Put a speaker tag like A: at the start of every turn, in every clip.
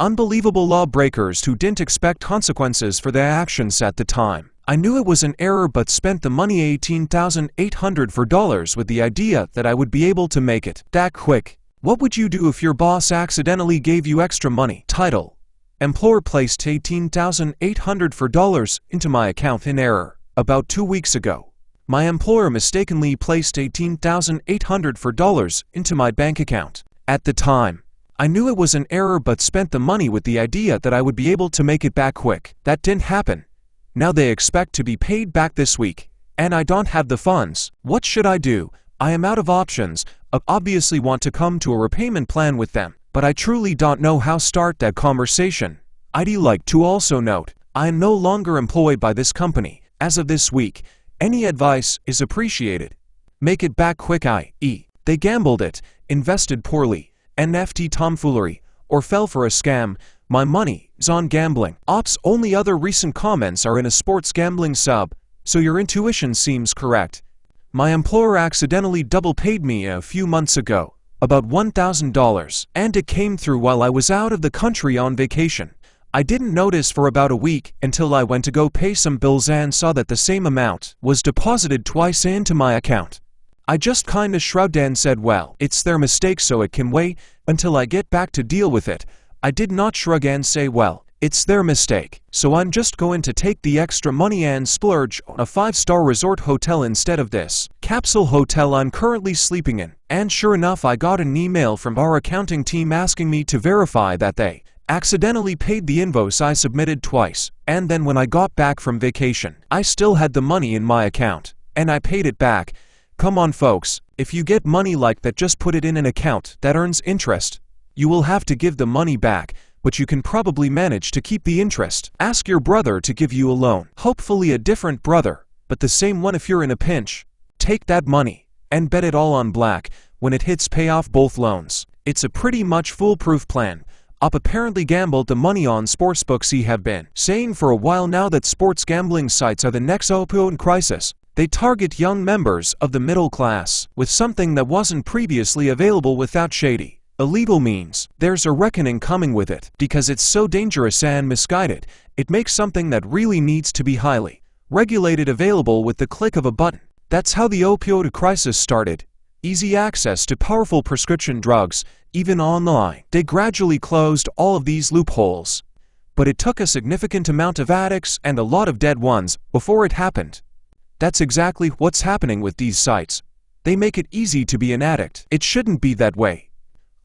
A: Unbelievable lawbreakers who didn't expect consequences for their actions at the time. I knew it was an error but spent the money $18,800 for dollars with the idea that I would be able to make it that quick. What would you do if your boss accidentally gave you extra money? Title: Employer placed $18,800 for dollars into my account in error. About 2 weeks ago, my employer mistakenly placed $18,800 for dollars into my bank account. At the time, I knew it was an error but spent the money with the idea that I would be able to make it back quick. That didn't happen. Now they expect to be paid back this week, and I don't have the funds. What should I do? I am out of options. I obviously want to come to a repayment plan with them, but I truly don't know how to start that conversation. I'd like to also note, I am no longer employed by this company as of this week. Any advice is appreciated. Make it back quick, i.e., they gambled it, invested poorly, NFT tomfoolery, or fell for a scam. My money is on gambling. Ops. Only other recent comments are in a sports gambling sub, so your intuition seems correct. My employer accidentally double paid me a few months ago, about $1,000, and it came through while I was out of the country on vacation. I didn't notice for about a week until I went to go pay some bills and saw that the same amount was deposited twice into my account. I just kinda shrugged and said, well, it's their mistake so it can wait until I get back to deal with it. I did not shrug and say, well, it's their mistake, so I'm just going to take the extra money and splurge on a 5-star resort hotel instead of this capsule hotel I'm currently sleeping in. And sure enough, I got an email from our accounting team asking me to verify that they accidentally paid the invoice I submitted twice, and then when I got back from vacation, I still had the money in my account, and I paid it back. Come on folks, if you get money like that, just put it in an account that earns interest. You will have to give the money back, but you can probably manage to keep the interest. Ask your brother to give you a loan. Hopefully a different brother, but the same one if you're in a pinch. Take that money and bet it all on black. When it hits, pay off both loans. It's a pretty much foolproof plan. Up apparently gambled the money on sportsbooks. He have been saying for a while now that sports gambling sites are the next opioid crisis. They target young members of the middle class with something that wasn't previously available without shady, illegal means. There's a reckoning coming with it because it's so dangerous and misguided. It makes something that really needs to be highly regulated available with the click of a button. That's how the opioid crisis started. Easy access to powerful prescription drugs, even online. They gradually closed all of these loopholes. But it took a significant amount of addicts and a lot of dead ones before it happened. That's exactly what's happening with these sites. They make it easy to be an addict. It shouldn't be that way.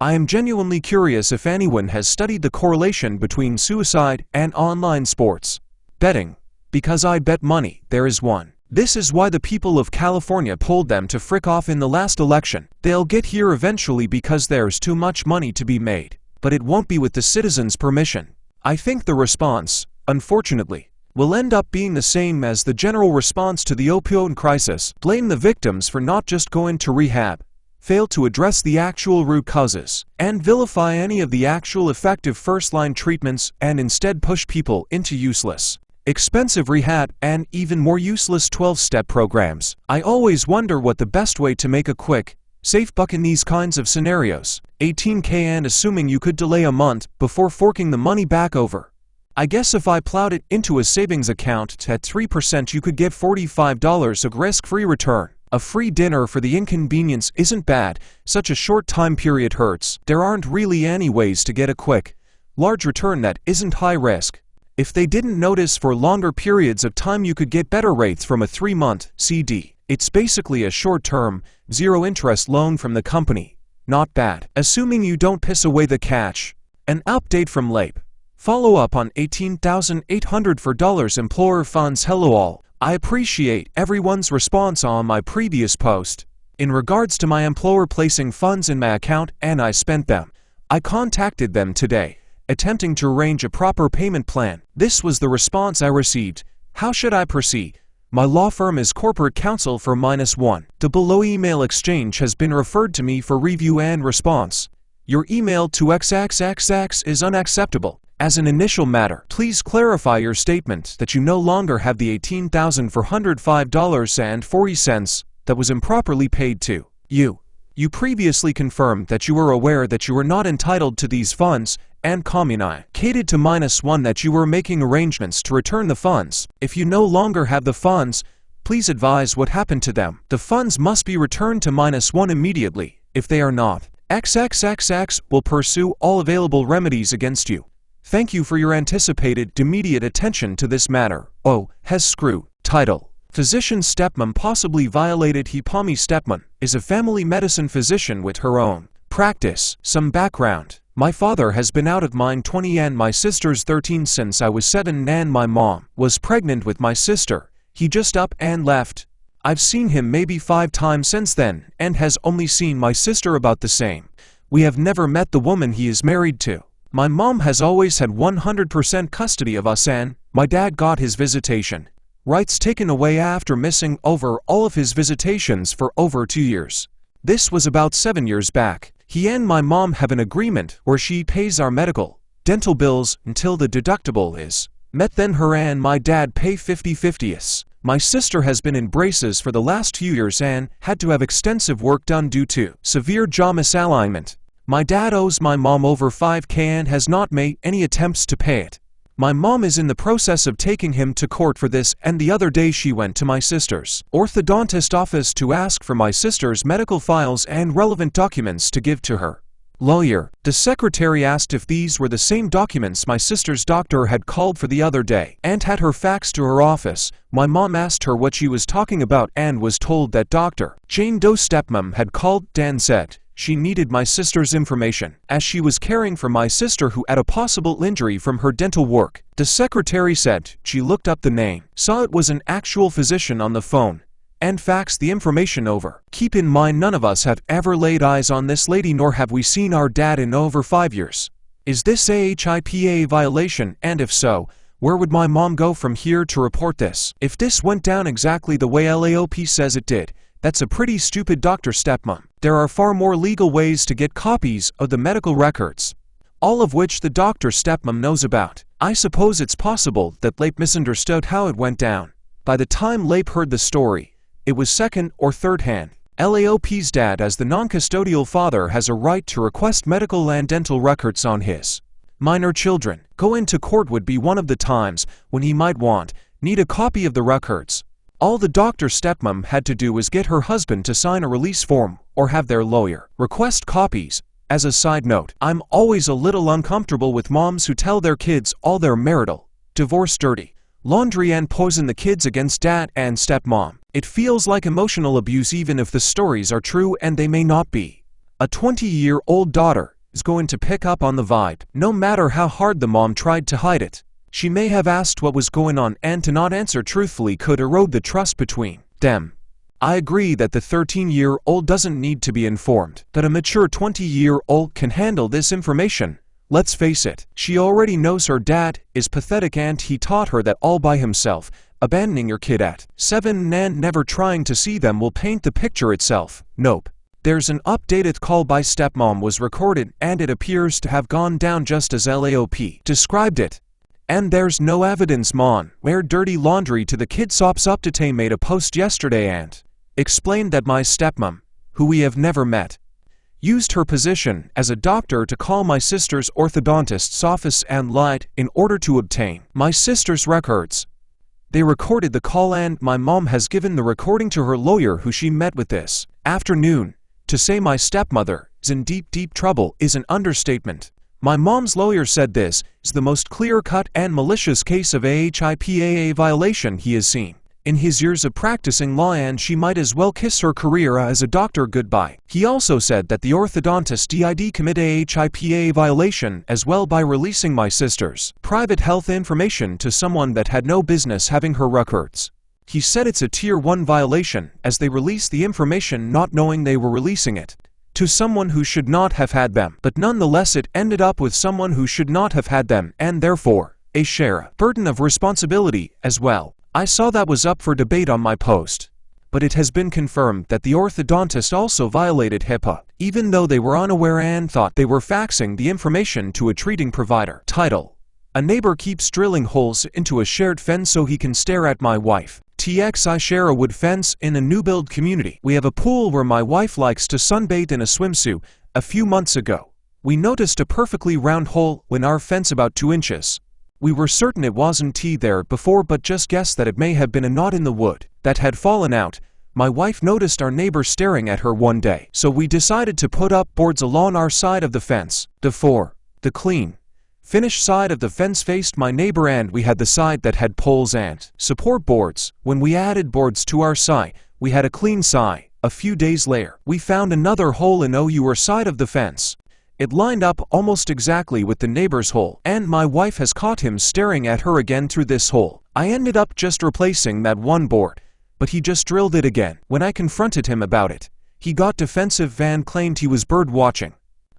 A: I am genuinely curious if anyone has studied the correlation between suicide and online sports betting. Because I bet money there is one. This is why the people of California pulled them to frick off in the last election. They'll get here eventually because there's too much money to be made. But it won't be with the citizens' permission. I think the response, unfortunately, will end up being the same as the general response to the opioid crisis. Blame the victims for not just going to rehab, fail to address the actual root causes, and vilify any of the actual effective first-line treatments, and instead push people into useless, expensive rehab, and even more useless 12-step programs. I always wonder what the best way to make a quick, safe buck in these kinds of scenarios. $18K, and assuming you could delay a month before forking the money back over. I guess if I plowed it into a savings account at 3%, you could get $45 of risk-free return. A free dinner for the inconvenience isn't bad. Such a short time period hurts. There aren't really any ways to get a quick, large return that isn't high risk. If they didn't notice for longer periods of time, you could get better rates from a 3-month CD. It's basically a short-term, zero-interest loan from the company. Not bad. Assuming you don't piss away the cash. An update from Lape. Follow up on $18,800 for dollars employer funds. Hello all. I appreciate everyone's response on my previous post in regards to my employer placing funds in my account and I spent them. I contacted them today, attempting to arrange a proper payment plan. This was the response I received. How should I proceed? My law firm is corporate counsel for -1. The below email exchange has been referred to me for review and response. Your email to XXXX is unacceptable. As an initial matter, please clarify your statement that you no longer have the $18,405.40 that was improperly paid to you. You previously confirmed that you were aware that you were not entitled to these funds and communicated to -1 that you were making arrangements to return the funds. If you no longer have the funds, please advise what happened to them. The funds must be returned to -1 immediately. If they are not, XXXX will pursue all available remedies against you. Thank you for your anticipated immediate attention to this matter. Oh, has screw. Title: Physician stepmom possibly violated. Hipami stepmom is a family medicine physician with her own practice. Some background: my father has been out of mine 20 and my sister's 13 since I was 7 and my mom was pregnant with my sister. He just up and left. I've seen him maybe 5 times since then and has only seen my sister about the same. We have never met the woman he is married to. My mom has always had 100% custody of us and my dad got his visitation rights taken away after missing over all of his visitations for over 2 years. This was about 7 years back. He and my mom have an agreement where she pays our medical, dental bills until the deductible is met, then her and my dad pay 50-50. My sister has been in braces for the last 2 years and had to have extensive work done due to severe jaw misalignment. My dad owes my mom over 5K and has not made any attempts to pay it. My mom is in the process of taking him to court for this, and the other day she went to my sister's orthodontist office to ask for my sister's medical files and relevant documents to give to her lawyer. The secretary asked if these were the same documents my sister's doctor had called for the other day and had her faxed to her office. My mom asked her what she was talking about and was told that Dr. Jane Doe's stepmom had called. Dan said she needed my sister's information as she was caring for my sister who had a possible injury from her dental work. The secretary said she looked up the name, saw it was an actual physician on the phone, and faxed the information over. Keep in mind, none of us have ever laid eyes on this lady, nor have we seen our dad in over 5 years. Is this a HIPAA violation, and if so, where would my mom go from here to report this? If this went down exactly the way LAOP says it did, that's a pretty stupid Dr. Stepmom. There are far more legal ways to get copies of the medical records, all of which the Dr. Stepmom knows about. I suppose it's possible that Lape misunderstood how it went down. By the time Lape heard the story, it was second or third hand. LAOP's dad, as the non-custodial father, has a right to request medical and dental records on his minor children. Going to court would be one of the times when he might need a copy of the records. All the Dr. Stepmom had to do was get her husband to sign a release form or have their lawyer request copies. As a side note, I'm always a little uncomfortable with moms who tell their kids all their marital, divorce, dirty laundry and poison the kids against dad and stepmom. It feels like emotional abuse even if the stories are true, and they may not be. A 20-year-old daughter is going to pick up on the vibe, no matter how hard the mom tried to hide it. She may have asked what was going on, and to not answer truthfully could erode the trust between them. I agree that the 13-year-old doesn't need to be informed, that a mature 20-year-old can handle this information. Let's face it, she already knows her dad is pathetic and he taught her that all by himself. Abandoning your kid at 7 and never trying to see them will paint the picture itself. Nope. There's an updated call by stepmom was recorded and it appears to have gone down just as LAOP described it. And there's no evidence. Mon wear dirty laundry to the kid. Sops Update made a post yesterday and explained that my stepmom, who we have never met, used her position as a doctor to call my sister's orthodontist's office and lied in order to obtain my sister's records. They recorded the call and my mom has given the recording to her lawyer who she met with this afternoon. To say my stepmother is in deep trouble is an understatement. My mom's lawyer said this is the most clear-cut and malicious case of HIPAA violation he has seen in his years of practicing law, and she might as well kiss her career as a doctor goodbye. He also said that the orthodontist did commit a HIPAA violation as well by releasing my sister's private health information to someone that had no business having her records. He said it's a Tier 1 violation as they released the information not knowing they were releasing it to someone who should not have had them, but nonetheless it ended up with someone who should not have had them and therefore a share burden of responsibility as well. I saw that was up for debate on my post, but it has been confirmed that the orthodontist also violated HIPAA, even though they were unaware and thought they were faxing the information to a treating provider. Title: A neighbor keeps drilling holes into a shared fence so he can stare at my wife. I share a wood fence in a new build community. We have a pool where my wife likes to sunbathe in a swimsuit. A few months ago, We noticed a perfectly round hole in our fence about 2 inches. We were certain it wasn't there before but just guessed that it may have been a knot in the wood that had fallen out. My wife noticed our neighbor staring at her one day, so we decided to put up boards along our side of the fence. The clean, finished side of the fence faced my neighbor and we had the side that had poles and support boards. When we added boards to our side, we had a clean side. A few days later, we found another hole in our side of the fence. It lined up almost exactly with the neighbor's hole, and my wife has caught him staring at her again through this hole. I ended up just replacing that one board, but he just drilled it again. When I confronted him about it, he got defensive and claimed he was bird watching.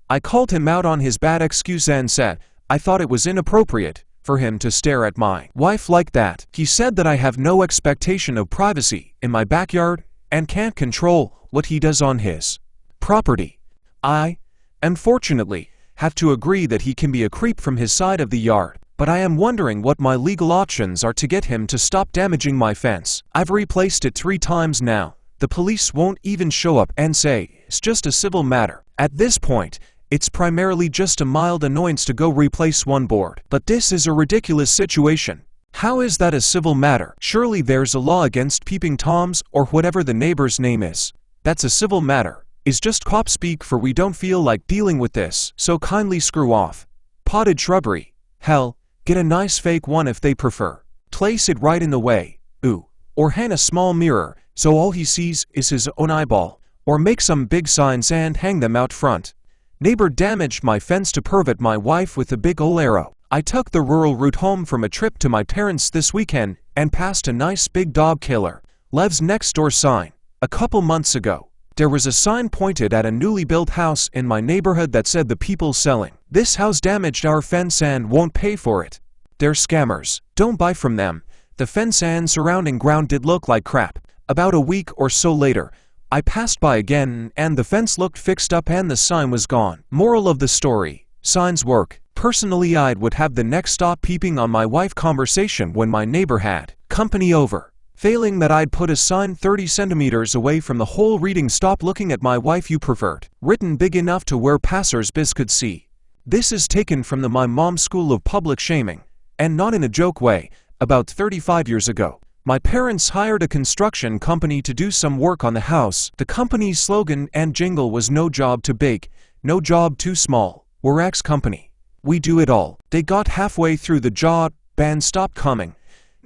A: I called him out on his bad excuse and said I thought it was inappropriate for him to stare at my wife like that. He said that I have no expectation of privacy in my backyard and can't control what he does on his property. I, unfortunately, have to agree that he can be a creep from his side of the yard, but I am wondering what my legal options are to get him to stop damaging my fence. I've replaced it 3 times now. The police won't even show up and say it's just a civil matter. At this point, it's primarily just a mild annoyance to go replace one board. But this is a ridiculous situation. How is that a civil matter? Surely there's a law against peeping toms or whatever the neighbor's name is. That's a civil matter. Is just cop speak for we don't feel like dealing with this, so kindly screw off. Potted shrubbery. Hell, get a nice fake one if they prefer. Place it right in the way. Ooh. Or hang a small mirror so all he sees is his own eyeball. Or make some big signs and hang them out front. Neighbor damaged my fence to pervert my wife with a big ol' arrow. I took the rural route home from a trip to my parents this weekend and passed a nice big dog killer lives next door sign. A couple months ago, there was a sign pointed at a newly built house in my neighborhood that said the people selling this house damaged our fence and won't pay for it. They're scammers. Don't buy from them. The fence and surrounding ground did look like crap. About a week or so later, I passed by again and the fence looked fixed up and the sign was gone. Moral of the story: signs work. Personally, I would have the next stop peeping on my wife conversation when my neighbor had company over. Failing that, I'd put a sign 30 centimeters away from the hole reading "Stop looking at my wife, you pervert," written big enough to where passers-by could see. This is taken from the My Mom's School of Public Shaming, and not in a joke way. About 35 years ago, my parents hired a construction company to do some work on the house. The company's slogan and jingle was "No job too big, no job too small. We're X company. We do it all." They got halfway through the job and stopped coming.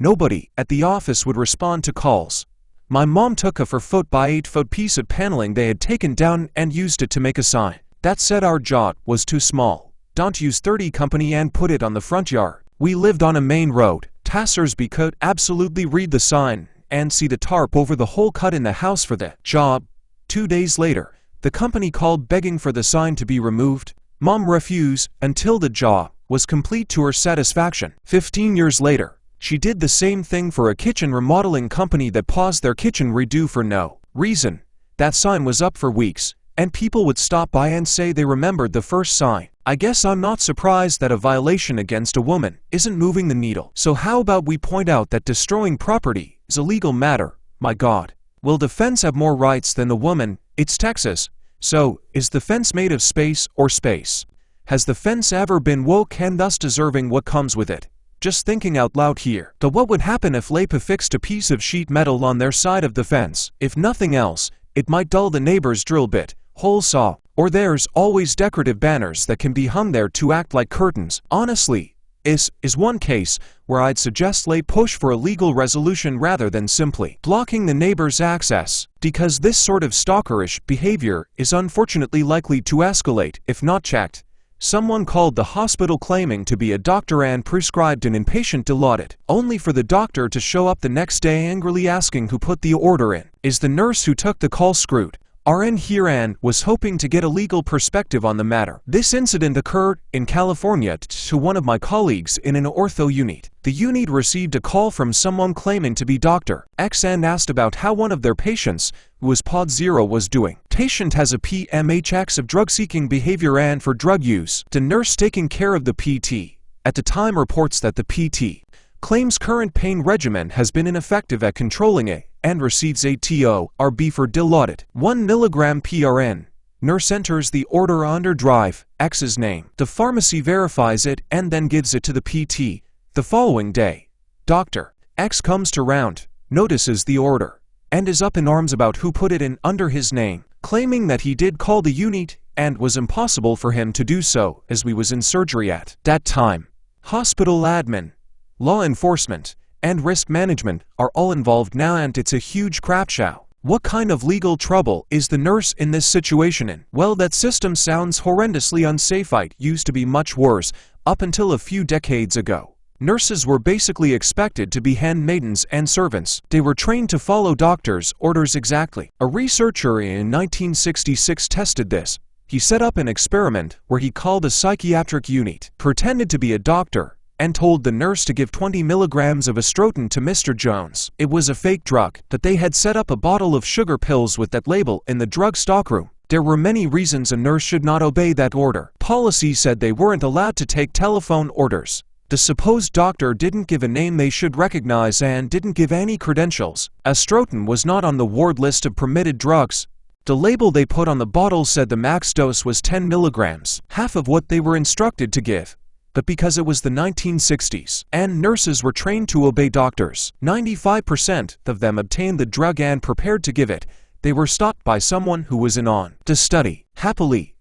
A: Nobody at the office would respond to calls. My mom took a 4-foot by 8-foot piece of paneling they had taken down and used it to make a sign that said our job was too small. Don't use 30 company, and put it on the front yard. We lived on a main road. Passers-by could absolutely read the sign and see the tarp over the hole cut in the house for the job. 2 days later, the company called begging for the sign to be removed. Mom refused until the job was complete to her satisfaction. 15 years later, she did the same thing for a kitchen remodeling company that paused their kitchen redo for no reason. That sign was up for weeks, and people would stop by and say they remembered the first sign. I guess I'm not surprised that a violation against a woman isn't moving the needle. So how about we point out that destroying property is a legal matter? My God. Will the fence have more rights than the woman? It's Texas. So, is the fence made of space or space? Has the fence ever been woke and thus deserving what comes with it? Just thinking out loud here. But what would happen if Lapa fixed a piece of sheet metal on their side of the fence? If nothing else, it might dull the neighbor's drill bit, hole saw, or there's always decorative banners that can be hung there to act like curtains. Honestly, is one case where I'd suggest lay push for a legal resolution rather than simply blocking the neighbor's access, because this sort of stalkerish behavior is unfortunately likely to escalate if not checked. Someone called the hospital claiming to be a doctor and prescribed an inpatient Dilaudid, only for the doctor to show up the next day angrily asking who put the order in. Is the nurse who took the call screwed? RN here and was hoping to get a legal perspective on the matter. This incident occurred in California to one of my colleagues in an ortho unit. The unit received a call from someone claiming to be Dr. X and asked about how one of their patients, who was Pod 0, was doing. Patient has a PMHX of drug-seeking behavior and for drug use. The nurse taking care of the PT at the time reports that the PT claims current pain regimen has been ineffective at controlling it and receives a TORB for Dilaudid, 1 mg PRN. Nurse enters the order under drive X's name. The pharmacy verifies it and then gives it to the PT. The following day, Dr. X comes to round, notices the order, and is up in arms about who put it in under his name, claiming that he did call the unit and was impossible for him to do so as we was in surgery at that time. Hospital admin, law enforcement, and risk management are all involved now, and it's a huge crap show. What kind of legal trouble is the nurse in this situation in? Well, that system sounds horrendously unsafe. It used to be much worse up until a few decades ago. Nurses were basically expected to be handmaidens and servants. They were trained to follow doctors' orders exactly. A researcher in 1966 tested this. He set up an experiment where he called a psychiatric unit, pretended to be a doctor, and told the nurse to give 20 milligrams of Estroten to Mr. Jones. It was a fake drug that they had set up a bottle of sugar pills with that label in the drug stockroom. There were many reasons a nurse should not obey that order. Policy said they weren't allowed to take telephone orders. The supposed doctor didn't give a name they should recognize and didn't give any credentials. Estroten was not on the ward list of permitted drugs. The label they put on the bottle said the max dose was 10 milligrams, half of what they were instructed to give. But because it was the 1960s, and nurses were trained to obey doctors, 95% of them obtained the drug and prepared to give it. They were stopped by someone who was in on the study. Happily,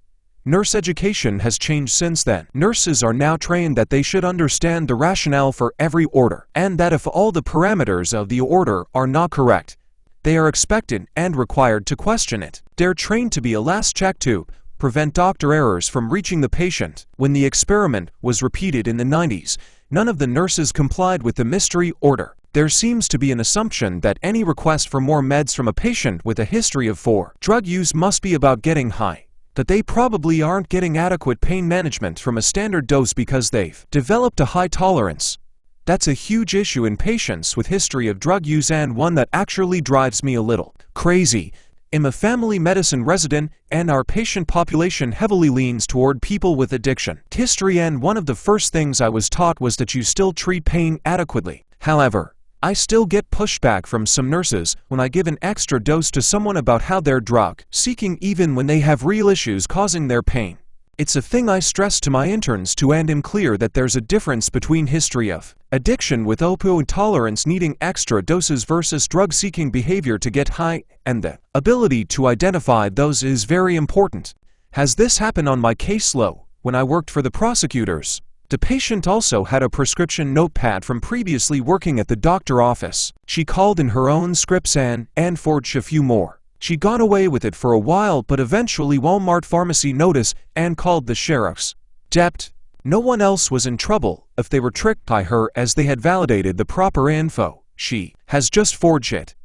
A: nurse education has changed since then. Nurses are now trained that they should understand the rationale for every order, and that if all the parameters of the order are not correct, they are expected and required to question it. They're trained to be a last check to prevent doctor errors from reaching the patient. When the experiment was repeated in the 90s, none of the nurses complied with the mystery order. There seems to be an assumption that any request for more meds from a patient with a history of drug use must be about getting high, that they probably aren't getting adequate pain management from a standard dose because they've developed a high tolerance. That's a huge issue in patients with history of drug use, and one that actually drives me a little crazy. I'm a family medicine resident, and our patient population heavily leans toward people with addiction history, and one of the first things I was taught was that you still treat pain adequately. However, I still get pushback from some nurses when I give an extra dose to someone about how they're drug seeking even when they have real issues causing their pain. It's a thing I stress to my interns too, and am clear that there's a difference between history of addiction with opioid tolerance needing extra doses versus drug-seeking behavior to get high, and the ability to identify those is very important. Has this happened on my caseload when I worked for the prosecutors? The patient also had a prescription notepad from previously working at the doctor office. She called in her own scripts and forged a few more. She got away with it for a while, but eventually Walmart pharmacy noticed and called the sheriff's deputy. No one else was in trouble if they were tricked by her, as they had validated the proper info. She has just forged it.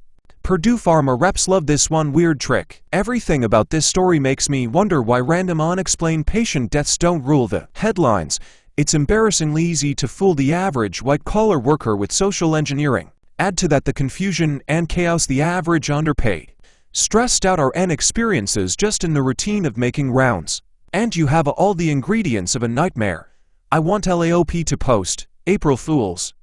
A: Purdue Pharma reps love this one weird trick. Everything about this story makes me wonder why random unexplained patient deaths don't rule the headlines. It's embarrassingly easy to fool the average white-collar worker with social engineering. Add to that the confusion and chaos the average underpaid, stressed out RN experiences just in the routine of making rounds, and you have all the ingredients of a nightmare. I want LAOP to post, April Fools.